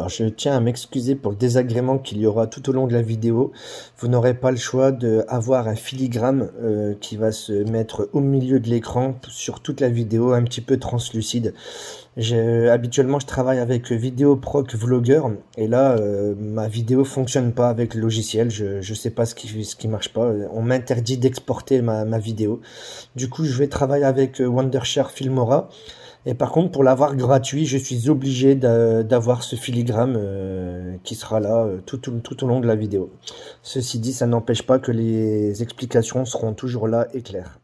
Alors je tiens à m'excuser pour le désagrément qu'il y aura tout au long de la vidéo. Vous n'aurez pas le choix d'avoir un filigrane qui va se mettre au milieu de l'écran sur toute la vidéo, un petit peu translucide. Habituellement je travaille avec Vidéoproc Vlogger et là ma vidéo fonctionne pas avec le logiciel. Je sais pas ce qui marche pas. On m'interdit d'exporter ma vidéo. Du coup je vais travailler avec Wondershare Filmora. Et par contre, pour l'avoir gratuit, je suis obligé d'avoir ce filigrane qui sera là tout au long de la vidéo. Ceci dit, ça n'empêche pas que les explications seront toujours là et claires.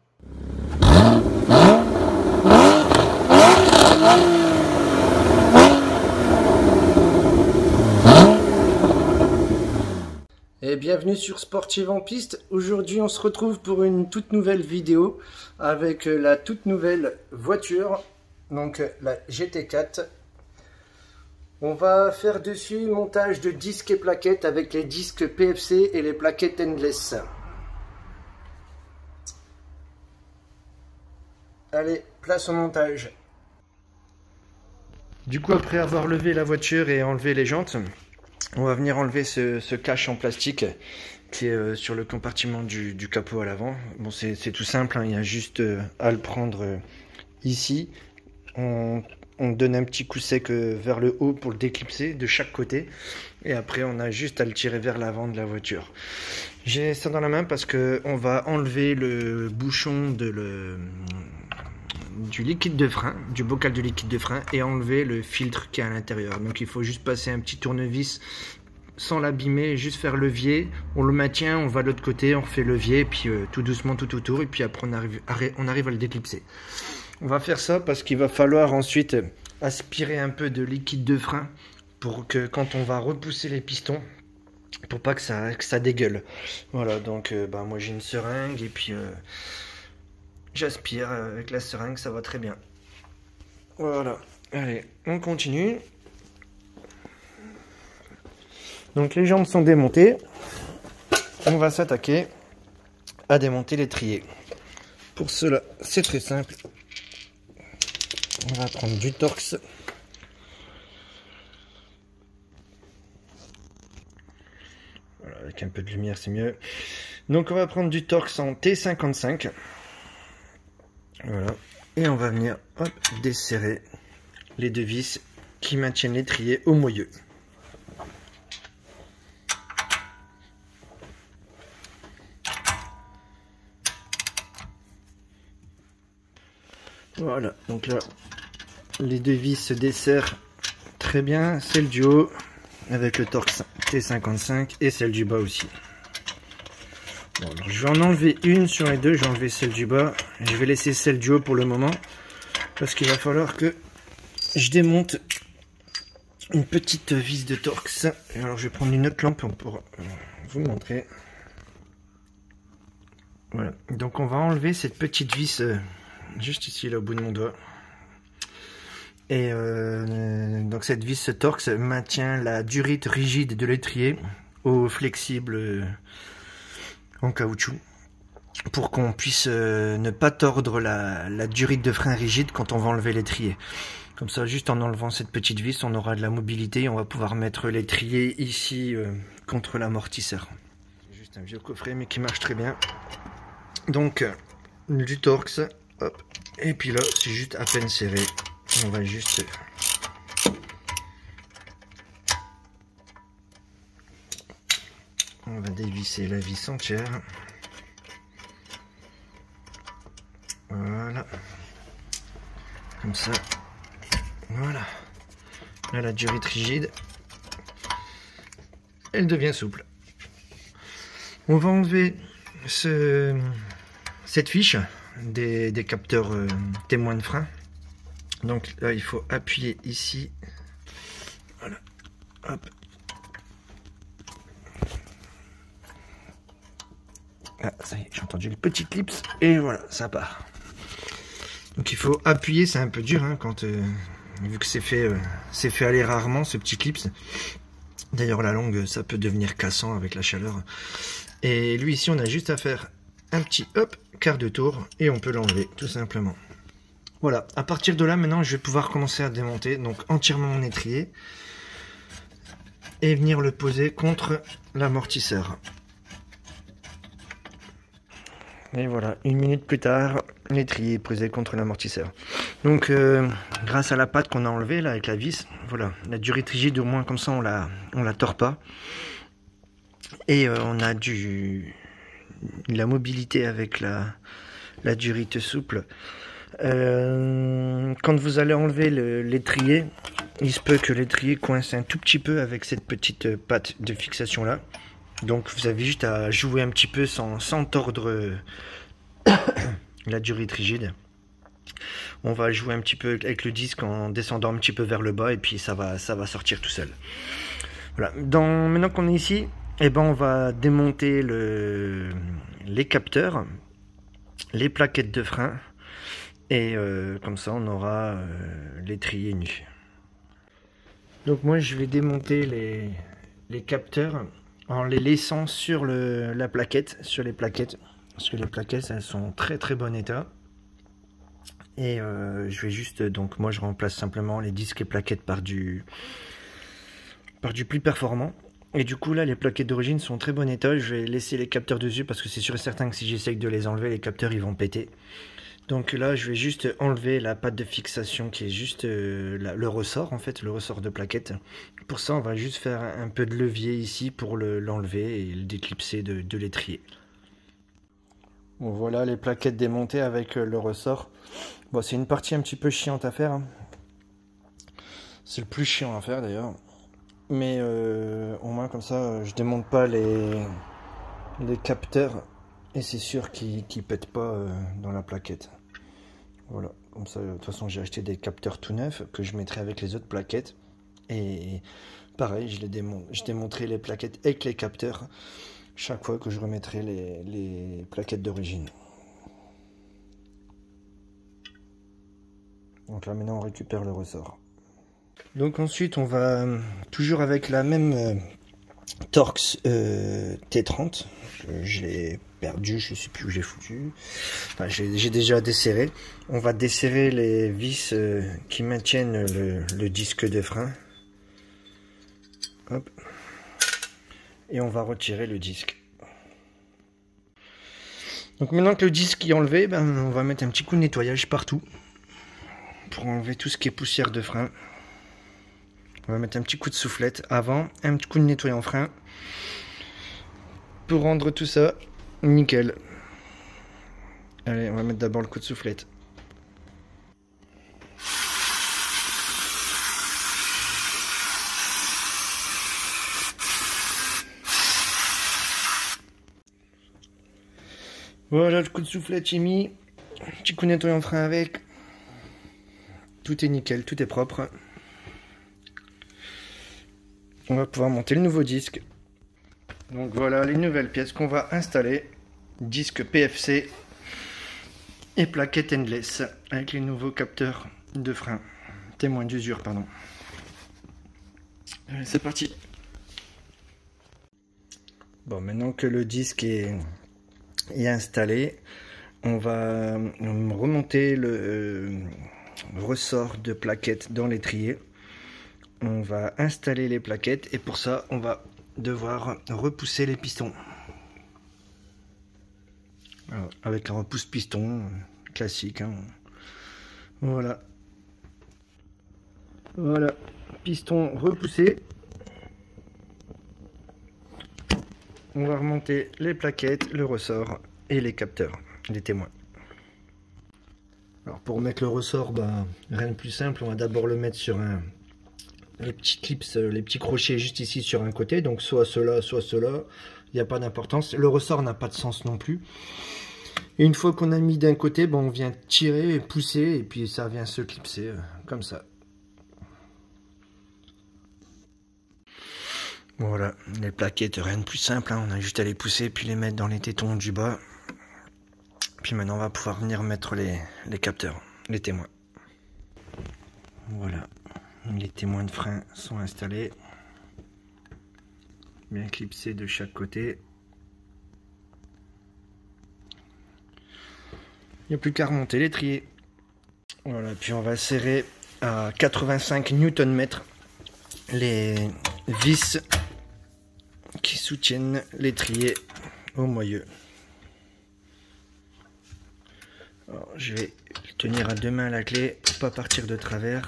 Et bienvenue sur Sportive en piste. Aujourd'hui, on se retrouve pour une toute nouvelle vidéo avec la toute nouvelle voiture. Donc la GT4, on va faire dessus montage de disques et plaquettes avec les disques PFC et les plaquettes Endless. Allez, place au montage. Du coup, après avoir levé la voiture et enlevé les jantes, on va venir enlever ce cache en plastique qui est sur le compartiment du capot à l'avant. Bon, c'est tout simple, hein, il y a juste à le prendre ici. On donne un petit coup sec vers le haut pour le déclipser de chaque côté. Et après, on a juste à le tirer vers l'avant de la voiture. J'ai ça dans la main parce qu'on va enlever le bouchon du liquide de frein, du bocal de liquide de frein, et enlever le filtre qui est à l'intérieur. Donc il faut juste passer un petit tournevis sans l'abîmer, juste faire levier. On le maintient, on va de l'autre côté, on refait levier, et puis tout doucement tout autour, et puis après on arrive à le déclipser. On va faire ça parce qu'il va falloir ensuite aspirer un peu de liquide de frein pour que quand on va repousser les pistons, pour pas que ça dégueule. Voilà, donc moi j'ai une seringue et puis j'aspire avec la seringue, ça va très bien. Voilà, allez, on continue. Donc les jambes sont démontées. On va s'attaquer à démonter l'étrier. Pour cela, c'est très simple. On va prendre du Torx. Voilà, avec un peu de lumière, c'est mieux. Donc on va prendre du Torx en T55. Voilà. Et on va venir desserrer les deux vis qui maintiennent l'étrier au moyeu. Voilà, donc là, les deux vis se desserrent très bien, celle du haut avec le Torx T55 et celle du bas aussi. Bon, alors je vais en enlever une sur les deux, j'ai enlevé celle du bas, je vais laisser celle du haut pour le moment, parce qu'il va falloir que je démonte une petite vis de Torx. Alors je vais prendre une autre lampe pour vous montrer. Voilà, donc on va enlever cette petite vis juste ici, là au bout de mon doigt. Et donc cette vis Torx maintient la durite rigide de l'étrier au flexible en caoutchouc pour qu'on puisse ne pas tordre la durite de frein rigide quand on va enlever l'étrier. Comme ça, juste en enlevant cette petite vis, on aura de la mobilité et on va pouvoir mettre l'étrier ici contre l'amortisseur. C'est juste un vieux coffret mais qui marche très bien. Donc du Torx. Hop. Et puis là, c'est juste à peine serré. On va juste dévisser la vis entière. Voilà. Comme ça. Voilà. Là, la durite rigide, elle devient souple. On va enlever cette fiche des capteurs témoins de frein. Donc là il faut appuyer ici, voilà, hop, ah ça y est, j'ai entendu le petit clips et voilà, ça part. Donc il faut appuyer, c'est un peu dur hein, quand vu que c'est fait aller rarement ce petit clips. D'ailleurs la longue ça peut devenir cassant avec la chaleur. Et lui ici on a juste à faire un petit hop, quart de tour et on peut l'enlever tout simplement. Voilà, à partir de là maintenant je vais pouvoir commencer à démonter donc entièrement mon étrier. et venir le poser contre l'amortisseur. Et voilà, 1 minute plus tard, l'étrier est posé contre l'amortisseur. Donc, grâce à la patte qu'on a enlevée là avec la vis, voilà, la durite rigide, au moins comme ça, on la tord pas. Et on a la mobilité avec la durite souple. Quand vous allez enlever l'étrier, il se peut que l'étrier coince un tout petit peu avec cette petite patte de fixation là. Donc vous avez juste à jouer un petit peu sans tordre la durite rigide. On va jouer un petit peu avec le disque en descendant un petit peu vers le bas et puis ça va sortir tout seul. Voilà. Maintenant qu'on est ici, eh ben on va démonter les capteurs, les plaquettes de frein et comme ça on aura l'étrier nu. Donc moi je vais démonter les capteurs en les laissant sur la plaquette, sur les plaquettes, parce que les plaquettes elles sont très bon état. Et je vais juste, donc moi je remplace simplement les disques et plaquettes par du plus performant. Et du coup là les plaquettes d'origine sont en très bon état, je vais laisser les capteurs dessus parce que c'est sûr et certain que si j'essaye de les enlever, les capteurs ils vont péter. Donc là je vais juste enlever la patte de fixation qui est juste le ressort en fait, le ressort de plaquette. Pour ça on va juste faire un peu de levier ici pour l'enlever et le déclipser de l'étrier. Bon voilà les plaquettes démontées avec le ressort. Bon c'est une partie un petit peu chiante à faire. Hein. C'est le plus chiant à faire d'ailleurs. Mais au moins comme ça je démonte pas les capteurs et c'est sûr qu'ils pètent pas dans la plaquette. Voilà, comme ça de toute façon j'ai acheté des capteurs tout neufs que je mettrai avec les autres plaquettes. Et pareil je démonterai les plaquettes avec les capteurs chaque fois que je remettrai les plaquettes d'origine. Donc là maintenant on récupère le ressort. Donc ensuite on va toujours avec la même Torx T30. Je l'ai perdu, je sais plus où j'ai foutu. Enfin, j'ai déjà desserré. On va desserrer les vis qui maintiennent le disque de frein. Hop. Et on va retirer le disque. Donc maintenant que le disque est enlevé, on va mettre un petit coup de nettoyage partout pour enlever tout ce qui est poussière de frein. On va mettre un petit coup de soufflette avant, un petit coup de nettoyant frein pour rendre tout ça nickel. Allez, on va mettre d'abord le coup de soufflette. Voilà, le coup de soufflette j'ai mis, petit coup de nettoyant frein avec. Tout est nickel, tout est propre. On va pouvoir monter le nouveau disque. Donc voilà les nouvelles pièces qu'on va installer. Disque PFC et plaquette endless avec les nouveaux capteurs de frein. Témoin d'usure, pardon. Allez, c'est parti. Bon, maintenant que le disque est installé, on va remonter le ressort de plaquettes dans l'étrier. On va installer les plaquettes et pour ça on va devoir repousser les pistons. Alors, avec un repousse piston classique. Hein. Voilà. Voilà. Piston repoussé. On va remonter les plaquettes, le ressort et les capteurs, les témoins. Alors pour mettre le ressort, rien de plus simple. On va d'abord le mettre sur les petits clips, les petits crochets juste ici sur un côté, donc soit cela, soit cela, il n'y a pas d'importance. Le ressort n'a pas de sens non plus. Et une fois qu'on a mis d'un côté, on vient tirer et pousser, et puis ça vient se clipser comme ça. Voilà, les plaquettes, rien de plus simple, hein. On a juste à les pousser, puis les mettre dans les tétons du bas. Puis maintenant on va pouvoir venir mettre les capteurs, les témoins. Voilà. Les témoins de frein sont installés, bien clipsés de chaque côté. Il n'y a plus qu'à remonter l'étrier. Voilà, puis on va serrer à 85 Nm les vis qui soutiennent l'étrier au moyeu. Alors, je vais tenir à deux mains la clé pour pas partir de travers.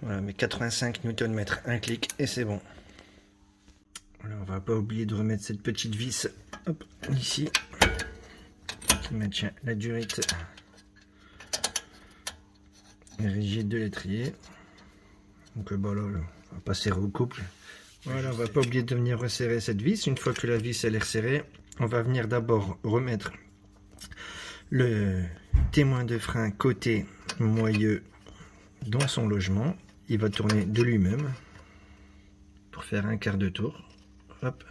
Voilà, mes 85 Nm, un clic et c'est bon. Voilà, on va pas oublier de remettre cette petite vis, hop, ici, qui maintient la durite rigide de l'étrier. Donc bon, là, on va pas serrer au couple. Voilà, on va pas oublier de venir resserrer cette vis. Une fois que la vis elle est resserrée, on va venir d'abord remettre le témoin de frein côté moyeu dans son logement. Il va tourner de lui-même pour faire un quart de tour. Hop.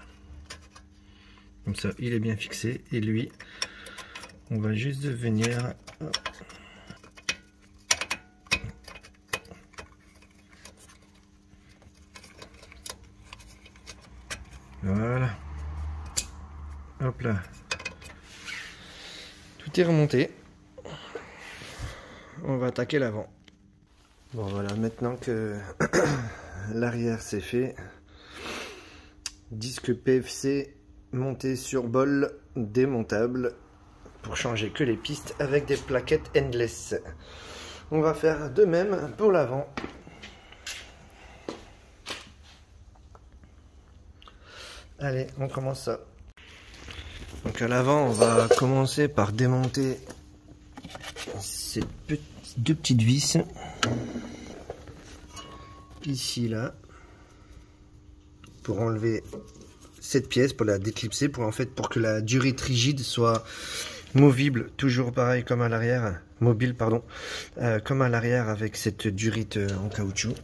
Comme ça, il est bien fixé. Et lui, on va juste venir... Hop. Voilà. Hop là. Tout est remonté. On va attaquer l'avant. Bon voilà, maintenant que l'arrière c'est fait, disque PFC monté sur bol démontable pour changer que les pistes avec des plaquettes endless. On va faire de même pour l'avant. Allez, on commence ça. Donc à l'avant, on va commencer par démonter ces deux petites vis. Ici, là. Pour enlever cette pièce, pour la déclipser, pour que la durite rigide soit movible, toujours pareil comme à l'arrière, mobile pardon, comme à l'arrière avec cette durite en caoutchouc.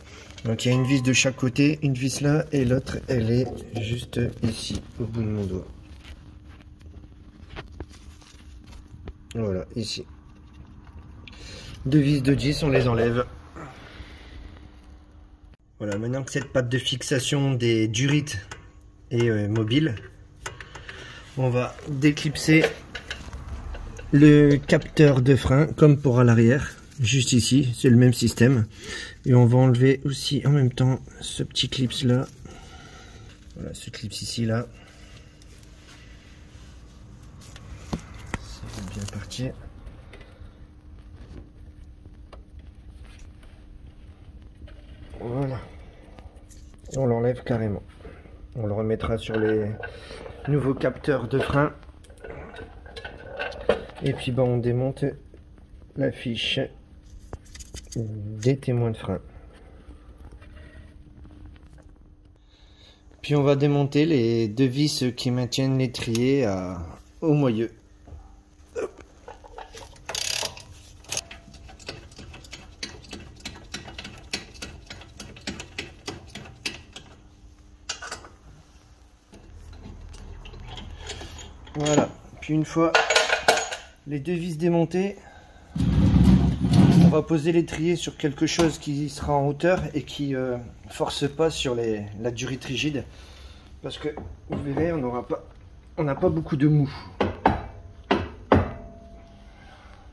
Donc il y a une vis de chaque côté, une vis là et l'autre elle est juste ici au bout de mon doigt. Voilà, ici. Deux vis de 10, on les enlève. Voilà, maintenant que cette patte de fixation des durites est mobile, on va déclipser le capteur de frein comme pour à l'arrière. Juste ici, c'est le même système. Et on va enlever aussi en même temps ce petit clips là. Voilà, ce clips ici là. Ça va bien partir. Voilà. Et on l'enlève carrément. On le remettra sur les nouveaux capteurs de frein. Et puis on démonte la fiche des témoins de frein. Puis on va démonter les deux vis qui maintiennent l'étrier au moyeu. Hop. Voilà. Puis une fois les deux vis démontées, on va poser l'étrier sur quelque chose qui sera en hauteur et qui force pas sur la durite rigide, parce que vous verrez, on n'a pas beaucoup de mou.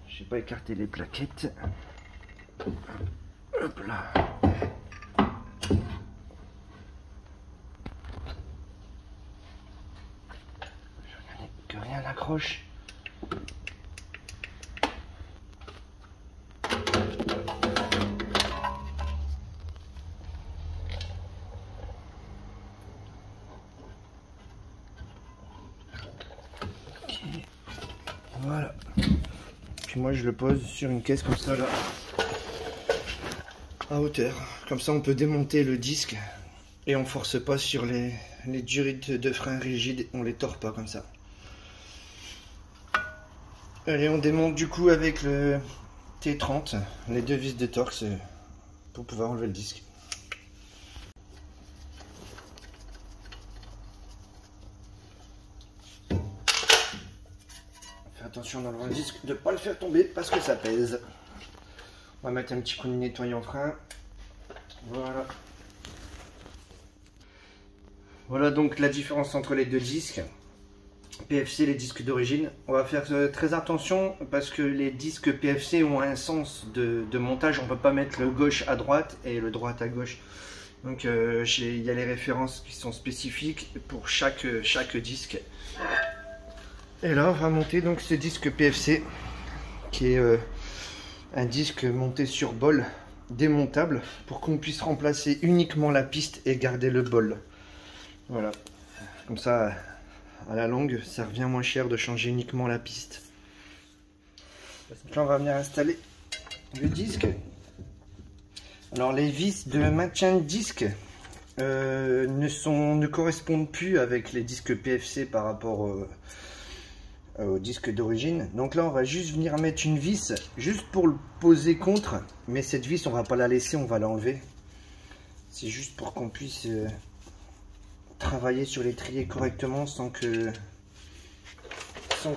Je n'ai pas écarté les plaquettes. Hop là. Que rien n'accroche. Voilà. Puis moi je le pose sur une caisse comme ça là, à hauteur. Comme ça on peut démonter le disque et on force pas sur les durites de frein rigides, on les tord pas comme ça. Allez, on démonte du coup avec le T30 les deux vis de Torx pour pouvoir enlever le disque. Attention en enlevant le disque de ne pas le faire tomber parce que ça pèse. On va mettre un petit coup de nettoyant frein. Voilà. Voilà donc la différence entre les deux disques. PFC, les disques d'origine. On va faire très attention parce que les disques PFC ont un sens de montage. On ne peut pas mettre le gauche à droite et le droite à gauche. Donc il y a les références qui sont spécifiques pour chaque disque. Et là on va monter donc ce disque PFC qui est un disque monté sur bol démontable pour qu'on puisse remplacer uniquement la piste et garder le bol. Voilà, comme ça à la longue ça revient moins cher de changer uniquement la piste. Donc là on va venir installer le disque. Alors les vis de maintien de disque ne correspondent plus avec les disques PFC par rapport au disque d'origine. Donc là on va juste venir mettre une vis juste pour le poser contre, mais cette vis on va pas la laisser, on va l'enlever. C'est juste pour qu'on puisse travailler sur l'étrier correctement sans que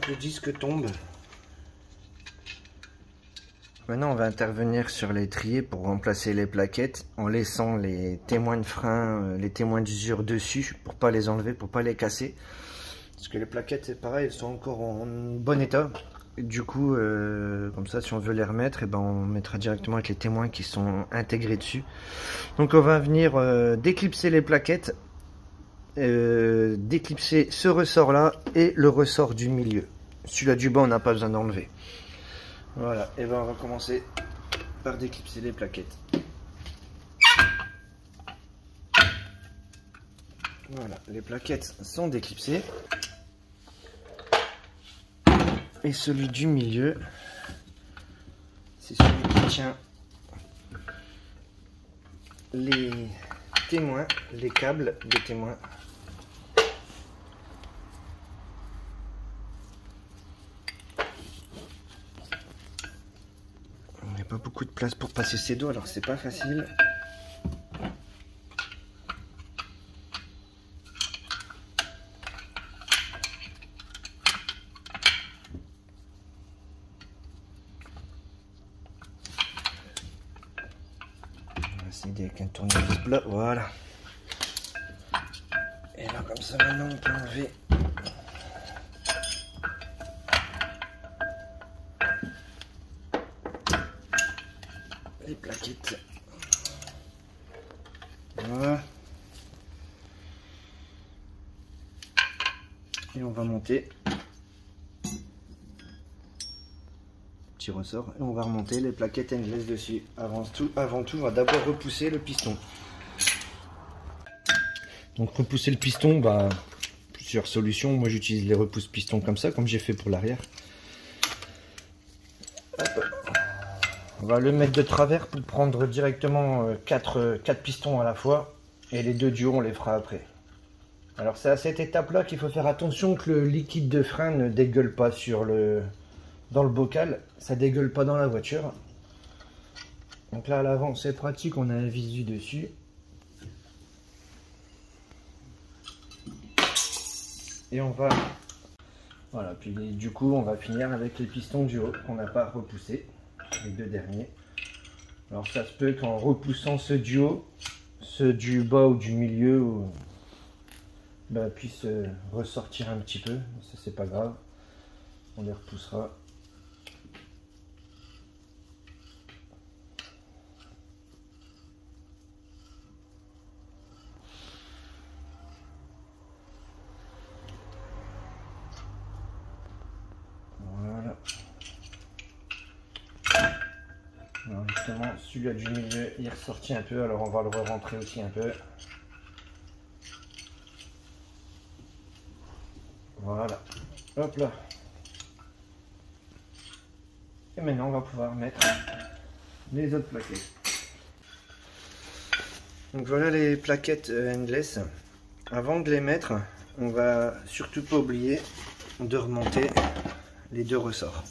le disque tombe. Maintenant on va intervenir sur l'étrier pour remplacer les plaquettes en laissant les témoins de frein, les témoins d'usure dessus pour pas les enlever, pour pas les casser. Parce que les plaquettes c'est pareil, elles sont encore en bon état. Et du coup comme ça si on veut les remettre, et ben on mettra directement avec les témoins qui sont intégrés dessus. Donc on va venir déclipser les plaquettes, déclipser ce ressort là et le ressort du milieu. Celui-là du bas on n'a pas besoin d'enlever. Voilà, et ben on va commencer par déclipser les plaquettes. Voilà, les plaquettes sont déclipsées. Et celui du milieu, c'est celui qui tient les témoins, les câbles des témoins. Il n'y a pas beaucoup de place pour passer ses doigts, alors c'est pas facile. On va essayer avec un tournevis plat, voilà. Et là comme ça maintenant on peut enlever les plaquettes. Voilà. Et on va monter. Petit ressort. Et on va remonter les plaquettes Endless dessus. Avant tout, on va d'abord repousser le piston. Donc repousser le piston, plusieurs solutions. Moi j'utilise les repousses pistons comme ça, comme j'ai fait pour l'arrière. On va le mettre de travers pour prendre directement 4 pistons à la fois. Et les 2 du haut, on les fera après. Alors c'est à cette étape-là qu'il faut faire attention que le liquide de frein ne dégueule pas dans le bocal. Ça dégueule pas dans la voiture. Donc là à l'avant, c'est pratique, on a un visu dessus. Et on va... Voilà, puis du coup, on va finir avec les pistons du haut qu'on n'a pas repoussés. Les 2 derniers. Alors ça se peut qu'en repoussant ceux du haut, ceux du bas ou du milieu puissent ressortir un petit peu. Ça c'est pas grave, on les repoussera. Voilà. Alors justement, celui-là du milieu, il est ressorti un peu, alors on va le re-rentrer aussi un peu. Voilà. Hop là. Et maintenant, on va pouvoir mettre les autres plaquettes. Donc voilà les plaquettes Endless. Avant de les mettre, on va surtout pas oublier de remonter les 2 ressorts.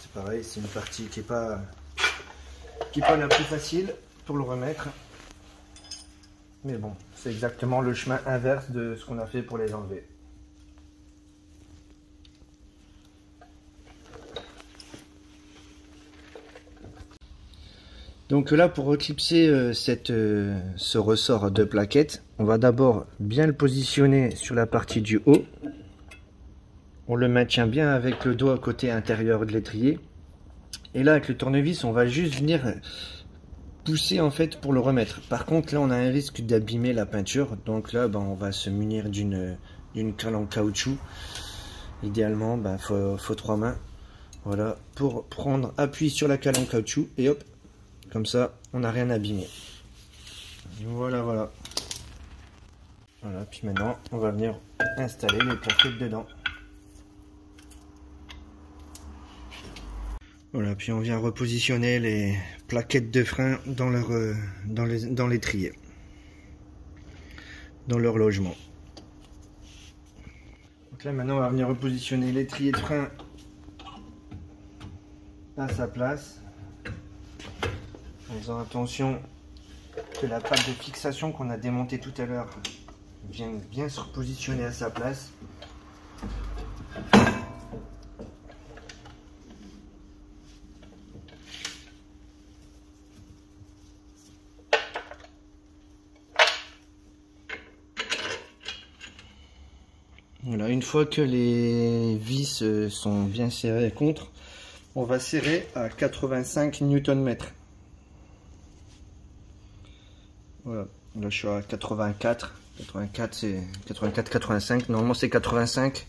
C'est pareil, c'est une partie qui est pas la plus facile pour le remettre. Mais bon, c'est exactement le chemin inverse de ce qu'on a fait pour les enlever. Donc là, pour reclipser ce ressort de plaquettes, on va d'abord bien le positionner sur la partie du haut. On le maintient bien avec le doigt côté intérieur de l'étrier. Et là, avec le tournevis, on va juste venir pousser en fait pour le remettre. Par contre là on a un risque d'abîmer la peinture, donc là on va se munir d'une cale en caoutchouc. Idéalement faut 3 mains, voilà, pour prendre appui sur la cale en caoutchouc et hop, comme ça on n'a rien abîmé. Voilà, puis maintenant on va venir installer les plaquettes dedans. Voilà, puis on vient repositionner les plaquettes de frein dans leur dans l'étrier, dans leur logement. Donc là maintenant on va venir repositionner l'étrier de frein à sa place, en faisant attention que la patte de fixation qu'on a démontée tout à l'heure vienne bien se repositionner à sa place. Voilà, une fois que les vis sont bien serrées contre, on va serrer à 85 Nm. Voilà, là je suis à 84. 84 c'est 84, 85. Normalement c'est 85.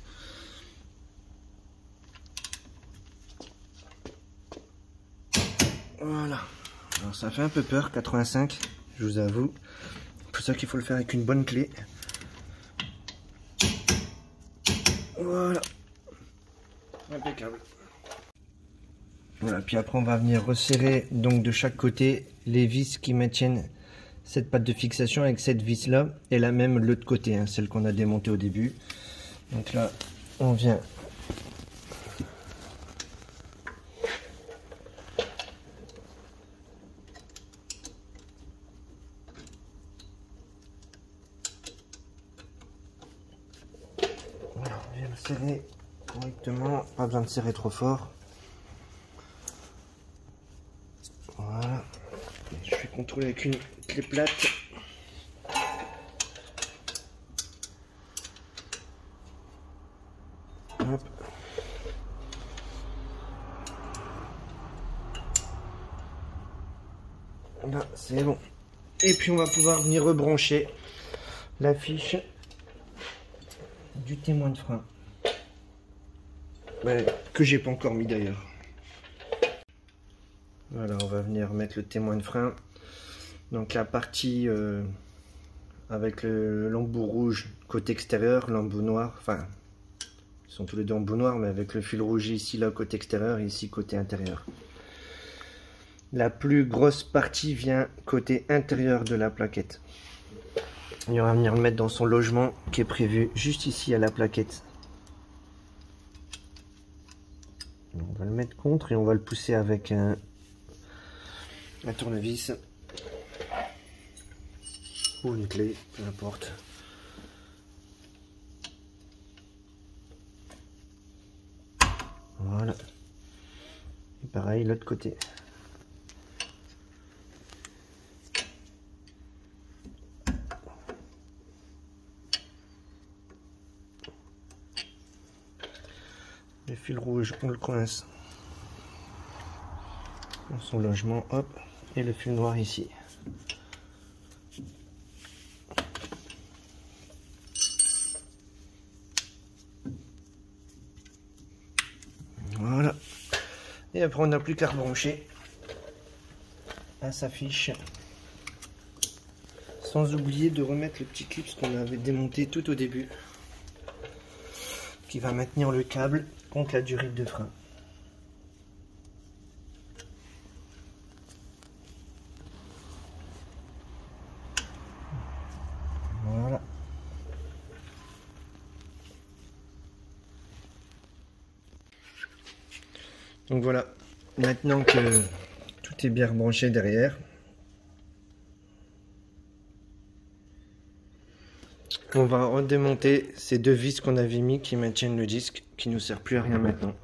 Voilà. Alors ça fait un peu peur, 85, je vous avoue. C'est pour ça qu'il faut le faire avec une bonne clé. Voilà, impeccable. Voilà, puis après on va venir resserrer donc de chaque côté les vis qui maintiennent cette patte de fixation avec cette vis là et la même l'autre côté, hein, celle qu'on a démontée au début. Donc là on vient serrer correctement, pas besoin de serrer trop fort. Voilà, je vais contrôler avec une clé plate. Hop. Là c'est bon, et puis on va pouvoir venir rebrancher la fiche du témoin de frein. Que j'ai pas encore mis d'ailleurs. Voilà, on va venir mettre le témoin de frein. Donc la partie avec l'embout rouge côté extérieur, l'embout noir, enfin ils sont tous les deux embout noir, mais avec le fil rouge ici là côté extérieur et ici côté intérieur. La plus grosse partie vient côté intérieur de la plaquette. Et on va venir le mettre dans son logement qui est prévu juste ici à la plaquette. On va le mettre contre et on va le pousser avec un tournevis ou une clé, peu importe. Voilà. Et pareil, l'autre côté. Le fil rouge, on le coince dans son logement, hop, et le fil noir ici. Voilà. Et après, on n'a plus qu'à rebrancher à sa fiche. Sans oublier de remettre le petit clip qu'on avait démonté tout au début, qui va maintenir le câble contre la durite de frein. Voilà. Donc voilà, maintenant que tout est bien rebranché derrière, on va redémonter ces deux vis qu'on avait mis qui maintiennent le disque, qui ne sert plus à rien maintenant.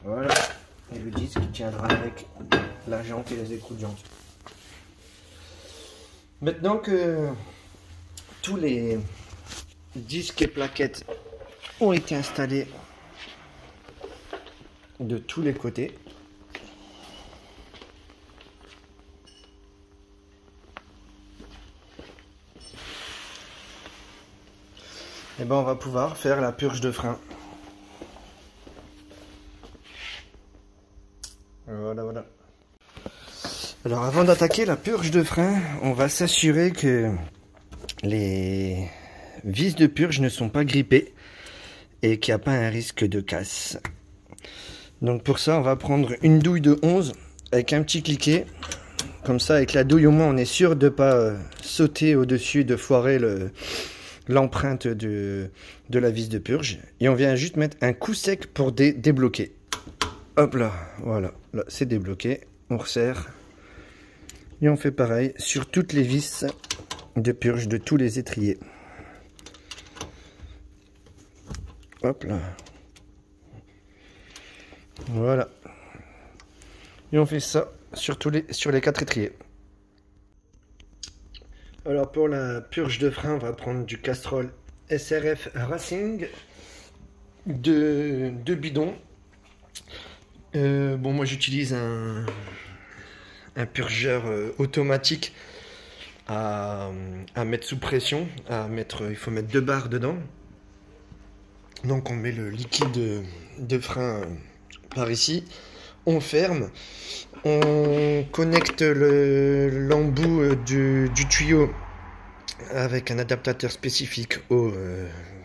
Voilà. Et le disque qui tiendra avec la jante et les écrous de jante. Maintenant que tous les disques et plaquettes ont été installés de tous les côtés, et ben on va pouvoir faire la purge de frein. Voilà. Alors avant d'attaquer la purge de frein, on va s'assurer que les vis de purge ne sont pas grippées et qu'il n'y a pas un risque de casse. Donc pour ça, on va prendre une douille de 11 avec un petit cliquet. Comme ça, avec la douille au moins, on est sûr de ne pas sauter au-dessus, de foirer l'empreinte de la vis de purge. Et on vient juste mettre un coup sec pour débloquer. Hop là, voilà, là c'est débloqué. On resserre. Et on fait pareil sur toutes les vis de purge de tous les étriers. Hop là. Voilà. Et on fait ça sur les 4 étriers. Alors pour la purge de frein, on va prendre du Castrol SRF Racing, deux bidons. Bon, moi j'utilise un purgeur automatique à mettre sous pression, il faut mettre 2 barres dedans. Donc on met le liquide de frein par ici, on ferme, on connecte l'embout du tuyau avec un adaptateur spécifique au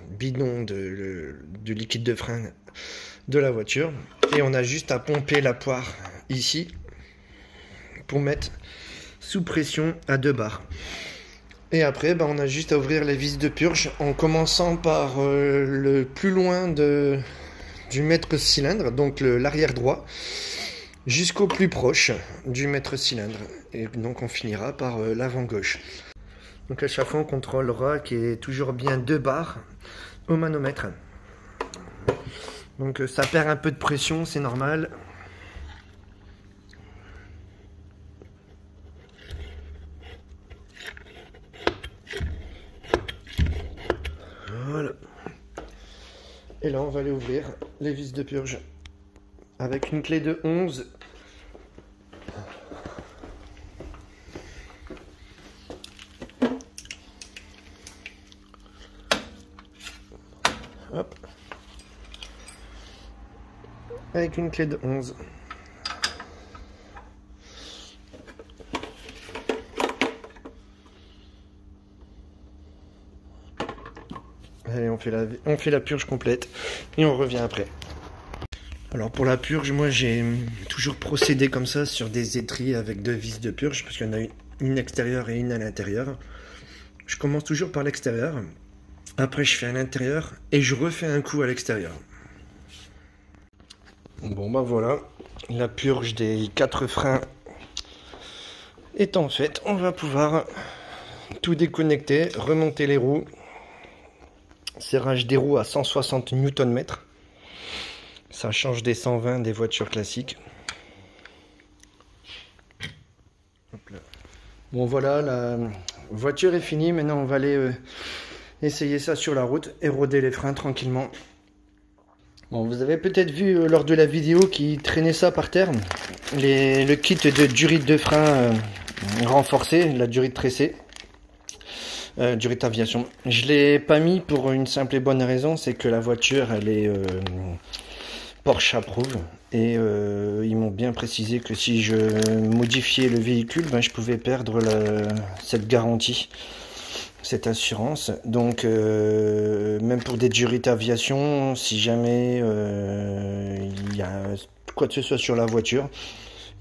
bidon du liquide de frein de la voiture, et on a juste à pomper la poire ici pour mettre sous pression à 2 barres. Et après on a juste à ouvrir les vis de purge en commençant par le plus loin du maître cylindre, donc l'arrière droit, jusqu'au plus proche du maître cylindre, et donc on finira par l'avant gauche. Donc à chaque fois on contrôlera qu'il y ait toujours bien 2 barres au manomètre. Donc ça perd un peu de pression, c'est normal. Voilà. Et là on va aller ouvrir les vis de purge avec une clé de 11. Hop. Avec une clé de 11. Allez, on fait la purge complète et on revient après. Alors pour la purge, moi j'ai toujours procédé comme ça sur des étriers avec 2 vis de purge, parce qu'il y en a une extérieure et une à l'intérieur. Je commence toujours par l'extérieur, après je fais à l'intérieur et je refais un coup à l'extérieur. Bon bah voilà, la purge des 4 freins étant faite, on va pouvoir tout déconnecter, remonter les roues. Serrage des roues à 160 Nm. Ça change des 120 des voitures classiques. Hop là. Bon voilà, la voiture est finie. Maintenant on va aller essayer ça sur la route et roder les freins tranquillement. Bon, vous avez peut-être vu lors de la vidéo qui traînait ça par terre. Le kit de durite de frein renforcé, la durite tressée. Durite aviation. Je l'ai pas mis pour une simple et bonne raison, c'est que la voiture elle est Porsche approuve, et ils m'ont bien précisé que si je modifiais le véhicule, je pouvais perdre cette garantie, cette assurance. Donc même pour des durites aviation, si jamais il y a quoi que ce soit sur la voiture,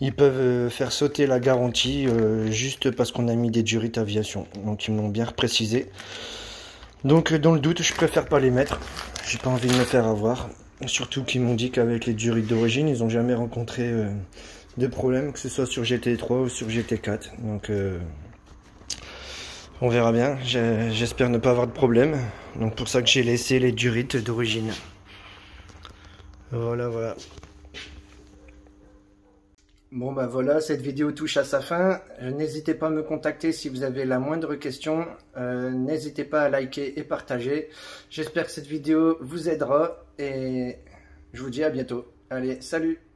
ils peuvent faire sauter la garantie juste parce qu'on a mis des durites aviation. Donc ils me l'ont bien précisé. Donc dans le doute, je préfère pas les mettre. J'ai pas envie de me faire avoir. Surtout qu'ils m'ont dit qu'avec les durites d'origine, ils n'ont jamais rencontré de problème, que ce soit sur GT3 ou sur GT4. Donc on verra bien. J'espère ne pas avoir de problème. Donc pour ça que j'ai laissé les durites d'origine. Voilà. Bon bah voilà, cette vidéo touche à sa fin. N'hésitez pas à me contacter si vous avez la moindre question. N'hésitez pas à liker et partager. J'espère que cette vidéo vous aidera et je vous dis à bientôt. Allez, salut!